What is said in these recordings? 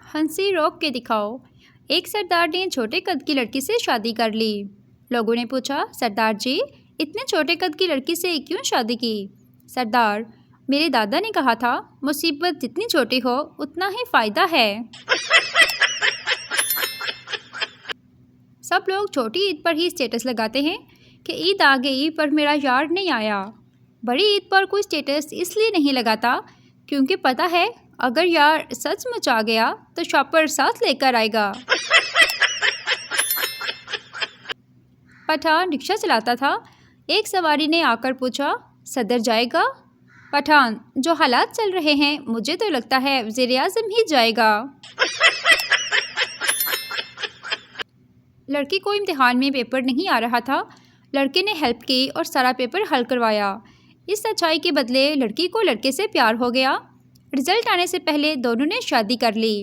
ہنسی روک کے دکھاؤ۔ ایک سردار نے چھوٹے قد کی لڑکی سے شادی کر لی۔ لوگوں نے پوچھا، سردار جی اتنے چھوٹے قد کی لڑکی سے کیوں شادی کی؟ سردار، میرے دادا نے کہا تھا مصیبت جتنی چھوٹی ہو اتنا ہی فائدہ ہے۔ سب لوگ چھوٹی عید پر ہی اسٹیٹس لگاتے ہیں کہ عید آ گئی پر میرا یار نہیں آیا۔ بڑی عید پر کوئی اسٹیٹس اس لیے نہیں لگاتا کیونکہ پتہ ہے اگر یار سچ مچ آ گیا تو شاپر ساتھ لے کر آئے گا۔ پٹھان رکشہ چلاتا تھا۔ ایک سواری نے آ کر پوچھا، صدر جائے گا؟ پٹھان، جو حالات چل رہے ہیں مجھے تو لگتا ہے وزیر اعظم ہی جائے گا۔ لڑکی کو امتحان میں پیپر نہیں آ رہا تھا۔ لڑکے نے ہیلپ کی اور سارا پیپر حل کروایا۔ اس سچائی کے بدلے لڑکی کو لڑکے سے پیار ہو گیا۔ رزلٹ آنے سے پہلے دونوں نے شادی کر لی۔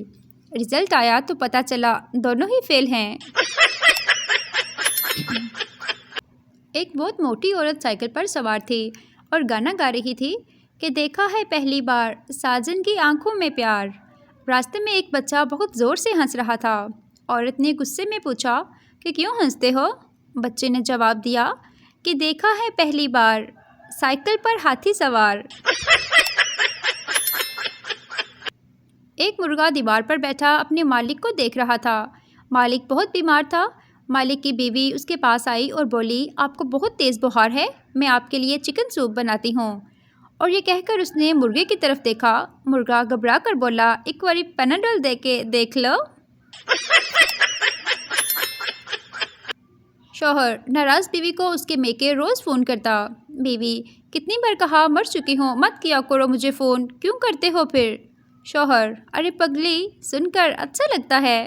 رزلٹ آیا تو پتہ چلا دونوں ہی فیل ہیں۔ ایک بہت موٹی عورت سائیکل پر سوار تھی اور گانا گا رہی تھی کہ دیکھا ہے پہلی بار ساجن کی آنکھوں میں پیار۔ راستے میں ایک بچہ بہت زور سے ہنس رہا تھا۔ عورت نے غصے میں پوچھا کہ کیوں ہنستے ہو؟ بچے نے جواب دیا کہ دیکھا ہے پہلی بار سائیکل پر ہاتھی سوار۔ ایک مرغا دیوار پر بیٹھا اپنے مالک کو دیکھ رہا تھا۔ مالک بہت بیمار تھا۔ مالک کی بیوی اس کے پاس آئی اور بولی، آپ کو بہت تیز بخار ہے، میں آپ کے لیے چکن سوپ بناتی ہوں۔ اور یہ کہہ کر اس نے مرغے کی طرف دیکھا۔ مرغا گھبرا کر بولا، ایک باری پیناڈول دے کے دیکھ لو۔ شوہر ناراض بیوی کو اس کے میکے روز فون کرتا۔ بیوی، کتنی بار کہا مر چکی ہوں، مت کیا کرو مجھے فون، کیوں کرتے ہو پھر؟ شوہر، ارے پگلی، سن کر اچھا لگتا ہے۔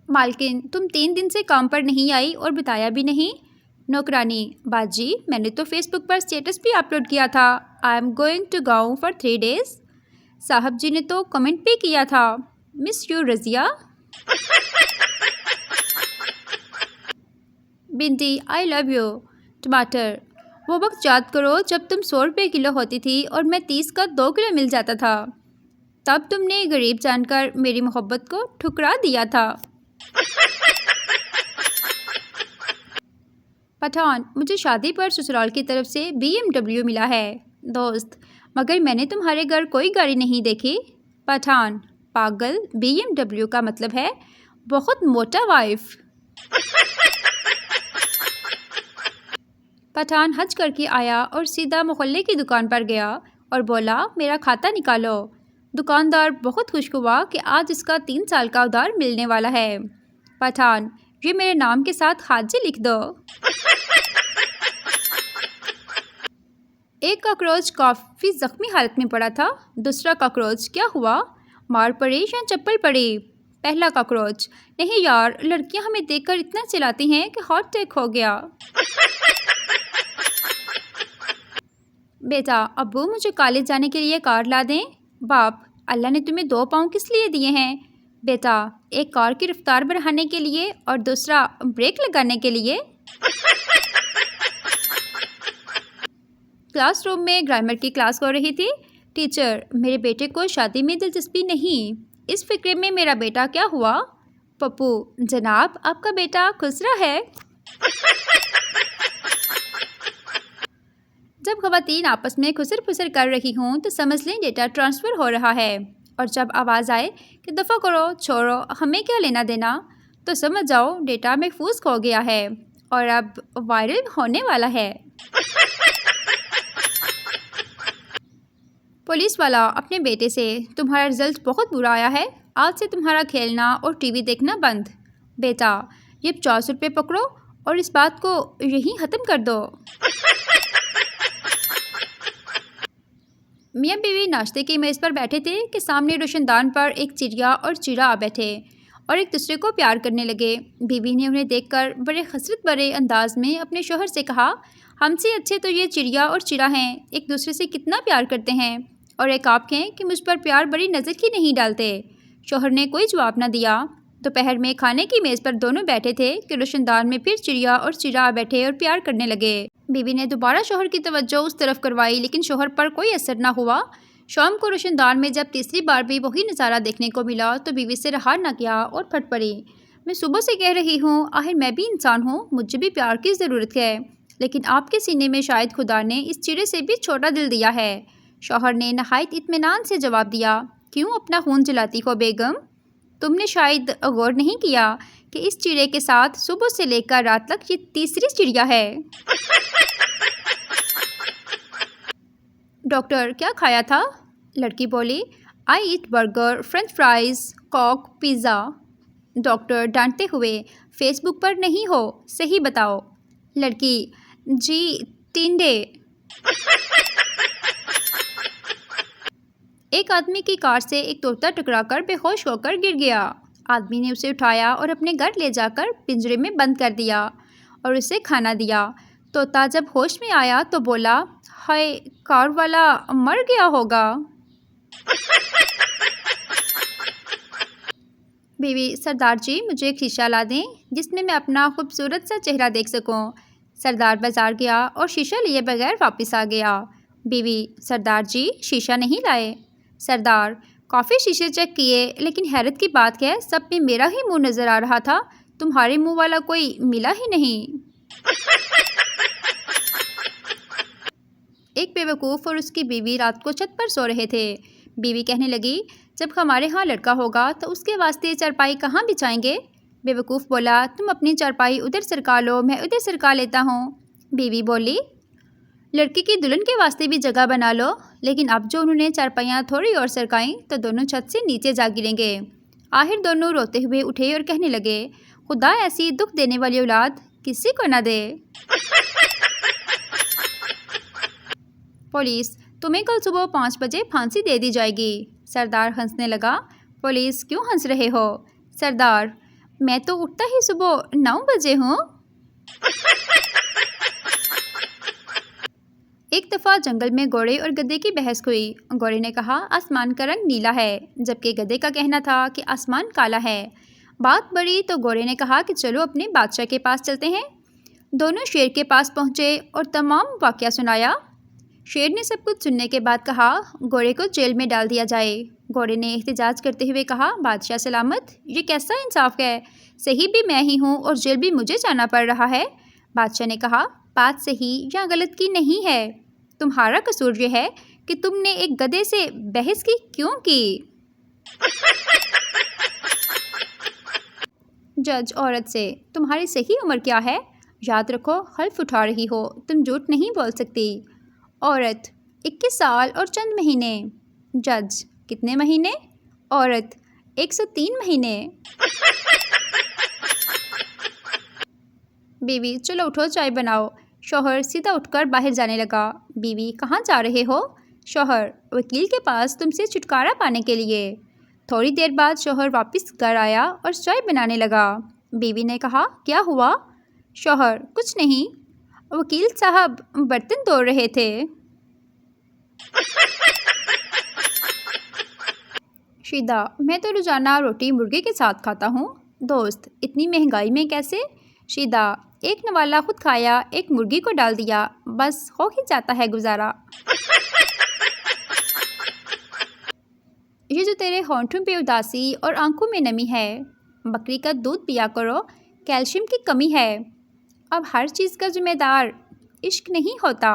مالکن، تم 3 دن سے کام پر نہیں آئی اور بتایا بھی نہیں۔ نوکرانی، باجی میں نے تو فیس بک پر اسٹیٹس بھی اپلوڈ کیا تھا، آئی ایم گوئنگ ٹو گاؤں فار 3 days۔ صاحب جی نے تو کمنٹ بھی کیا تھا، مس یو رضیہ۔ بنتی، آئی لو یو۔ ٹماٹر، وہ وقت یاد کرو جب تم 100 روپے کلو ہوتی تھی اور میں 30 کا 2 کلو مل جاتا تھا، تب تم نے غریب جان کر میری محبت کو ٹھکرا دیا تھا۔ پٹھان، مجھے شادی پر سسرال کی طرف سے BMW ملا ہے۔ دوست، مگر میں نے تمہارے گھر کوئی گاڑی نہیں دیکھی۔ پٹھان، پاگل، BMW کا مطلب ہے بہت موٹا وائف۔ پٹھان حج کر کے آیا اور سیدھا محلے کی دکان پر گیا اور بولا، میرا کھاتا نکالو۔ دکاندار بہت خوش ہوا کہ آج اس کا 3 سال کا ادھار ملنے والا ہے۔ پٹھان، یہ میرے نام کے ساتھ حاجی لکھ دو۔ ایک کاکروچ کافی زخمی حالت میں پڑا تھا۔ دوسرا کاکروچ، کیا ہوا؟ مار پڑی یا چپل پڑی؟ پہلا کاکروچ، نہیں یار، لڑکیاں ہمیں دیکھ کر اتنا چلاتی ہیں کہ ہارٹ اٹیک ہو گیا۔ بیٹا، ابو مجھے کالج جانے کے لیے کار لا دیں۔ باپ، اللہ نے تمہیں 2 پاؤں کس لیے دیے ہیں؟ بیٹا، ایک کار کی رفتار بڑھانے کے لیے اور دوسرا بریک لگانے کے لیے۔ کلاس روم میں گرامر کی کلاس ہو رہی تھی۔ ٹیچر، میرے بیٹے کو شادی میں دلچسپی نہیں، اس فکرے میں میرا بیٹا کیا ہوا؟ پپو، جناب آپ کا بیٹا خسرا ہے۔ جب خواتین آپس میں خسر پھسر کر رہی ہوں تو سمجھ لیں ڈیٹا ٹرانسفر ہو رہا ہے، اور جب آواز آئے کہ دفعہ کرو، چھوڑو، ہمیں کیا لینا دینا، تو سمجھ جاؤ ڈیٹا محفوظ ہو گیا ہے اور اب وائرل ہونے والا ہے۔ پولیس والا اپنے بیٹے سے، تمہارا رزلٹ بہت برا آیا ہے، آج سے تمہارا کھیلنا اور ٹی وی دیکھنا بند۔ بیٹا، یہ 50 روپے پکڑو اور اس بات کو یہیں ختم کر دو۔ میاں بیوی ناشتے کی میز پر بیٹھے تھے کہ سامنے روشن دان پر ایک چڑیا اور چیرا آ بیٹھے اور ایک دوسرے کو پیار کرنے لگے۔ بیوی نے انہیں دیکھ کر بڑے حسرت بھرے انداز میں اپنے شوہر سے کہا، ہم سے اچھے تو یہ چڑیا اور چیرا ہیں، ایک دوسرے سے کتنا پیار کرتے ہیں، اور ایک آپ ہیں کہ مجھ پر پیار بڑی نظر ہی نہیں ڈالتے۔ شوہر نے کوئی جواب نہ دیا۔ دوپہر میں کھانے کی میز پر دونوں بیٹھے تھے کہ روشن دان میں پھر چڑیا اور چیرا آ بیٹھے اور پیار کرنے لگے۔ بیوی نے دوبارہ شوہر کی توجہ اس طرف کروائی لیکن شوہر پر کوئی اثر نہ ہوا۔ شام کو روشن دان میں جب تیسری بار بھی وہی نظارہ دیکھنے کو ملا تو بیوی سے رہا نہ کیا اور پھٹ پڑی۔ میں صبح سے کہہ رہی ہوں، آخر میں بھی انسان ہوں، مجھے بھی پیار کی ضرورت ہے، لیکن آپ کے سینے میں شاید خدا نے اس چڑے سے بھی چھوٹا دل دیا ہے۔ شوہر نے نہایت اطمینان سے جواب دیا، کیوں اپنا خون جلاتی ہو بیگم؟ تم نے شاید غور نہیں کیا کہ اس چڑے کے ساتھ صبح سے لے کر رات تک یہ تیسری چڑیا ہے۔ ڈاکٹر کیا کھایا تھا؟ لڑکی بولی، I ate burger, French fries, Coke, pizza. Doctor ڈانٹتے ہوئے، فیس بک پر نہیں ہو، صحیح بتاؤ۔ لڑکی، جی ٹینڈے۔ ایک آدمی کی کار سے ایک طوطا ٹکرا کر بے ہوش ہو کر گر گیا۔ آدمی نے اسے اٹھایا اور اپنے گھر لے جا کر پنجرے میں بند کر دیا اور اسے کھانا دیا۔ طوطا جب ہوش میں آیا تو بولا، ہائے، کار والا مر گیا ہوگا۔ بیوی، سردار جی مجھے ایک شیشہ لا دیں جس میں میں اپنا خوبصورت سا چہرہ دیکھ سکوں۔ سردار بازار گیا اور شیشہ لیے بغیر واپس آ گیا۔ بیوی، سردار جی شیشہ نہیں لائے؟ سردار، کافی شیشے چیک کیے لیکن حیرت کی بات ہے سب میں میرا ہی منہ نظر آ رہا تھا، تمہارے منہ والا کوئی ملا ہی نہیں۔ ایک بے وقوف اور اس کی بیوی رات کو چھت پر سو رہے تھے۔ بیوی کہنے لگی، جب ہمارے ہاں لڑکا ہوگا تو اس کے واسطے چارپائی کہاں بچھائیں گے؟ بے وقوف بولا، تم اپنی چارپائی ادھر سرکا لو، میں ادھر سرکا لیتا ہوں۔ بیوی بولی، لڑکی کی دلہن کے واسطے بھی جگہ بنا لو، لیکن اب جو انہوں نے چارپائیاں تھوڑی اور سرکائیں تو دونوں چھت سے نیچے جا گریں گے۔ آخر دونوں روتے ہوئے اٹھے اور کہنے لگے، خدا ایسی دکھ دینے والی اولاد کسی کو نہ دے۔ پولیس، تمہیں کل صبح 5 بجے پھانسی دے دی جائے گی۔ سردار ہنسنے لگا، پولیس کیوں ہنس رہے ہو؟ سردار، میں تو اٹھتا ہی صبح 9 بجے ہوں۔ ایک دفعہ جنگل میں گھوڑے اور گدھے کی بحث ہوئی۔ گھوڑے نے کہا، آسمان کا رنگ نیلا ہے، جبکہ گدھے کا کہنا تھا کہ آسمان کالا ہے۔ بات بڑھی تو گھوڑے نے کہا کہ چلو اپنے بادشاہ کے پاس چلتے ہیں۔ دونوں شیر کے پاس پہنچے اور تمام واقعہ سنایا۔ شیر نے سب کچھ سننے کے بعد کہا، گھوڑے کو جیل میں ڈال دیا جائے۔ گھوڑے نے احتجاج کرتے ہوئے کہا، بادشاہ سلامت، یہ کیسا انصاف ہے؟ صحیح بھی میں ہی ہوں اور جیل بھی مجھے جانا پڑ رہا ہے۔ بادشاہ نے کہا، بات صحیح یا غلط کی نہیں ہے، تمہارا قصور یہ ہے کہ تم نے ایک گدھے سے بحث کی کیوں کی؟ جج عورت سے، تمہاری صحیح عمر کیا ہے؟ یاد رکھو، حلف اٹھا رہی ہو، تم جھوٹ نہیں بول سکتی۔ عورت، 21 سال اور چند مہینے۔ جج، کتنے مہینے؟ عورت، 103 مہینے۔ بیوی، چلو اٹھو چائے بناؤ۔ شوہر سیدھا اٹھ کر باہر جانے لگا۔ بیوی، کہاں جا رہے ہو؟ شوہر، وکیل کے پاس تم سے چھٹکارا پانے کے لیے۔ تھوڑی دیر بعد شوہر واپس گھر آیا اور چائے بنانے لگا۔ بیوی نے کہا، کیا ہوا؟ شوہر، کچھ نہیں، وکیل صاحب برتن دھو رہے تھے۔ شیدا، میں تو روزانہ روٹی مرغے کے ساتھ کھاتا ہوں۔ دوست، اتنی مہنگائی میں کیسے؟ شیدا، ایک نوالا خود کھایا، ایک مرغی کو ڈال دیا، بس ہو ہی جاتا ہے گزارا۔ یہ جو تیرے ہونٹوں پہ اداسی اور آنکھوں میں نمی ہے، بکری کا دودھ پیا کرو، کیلشیم کی کمی ہے۔ اب ہر چیز کا ذمہ دار عشق نہیں ہوتا۔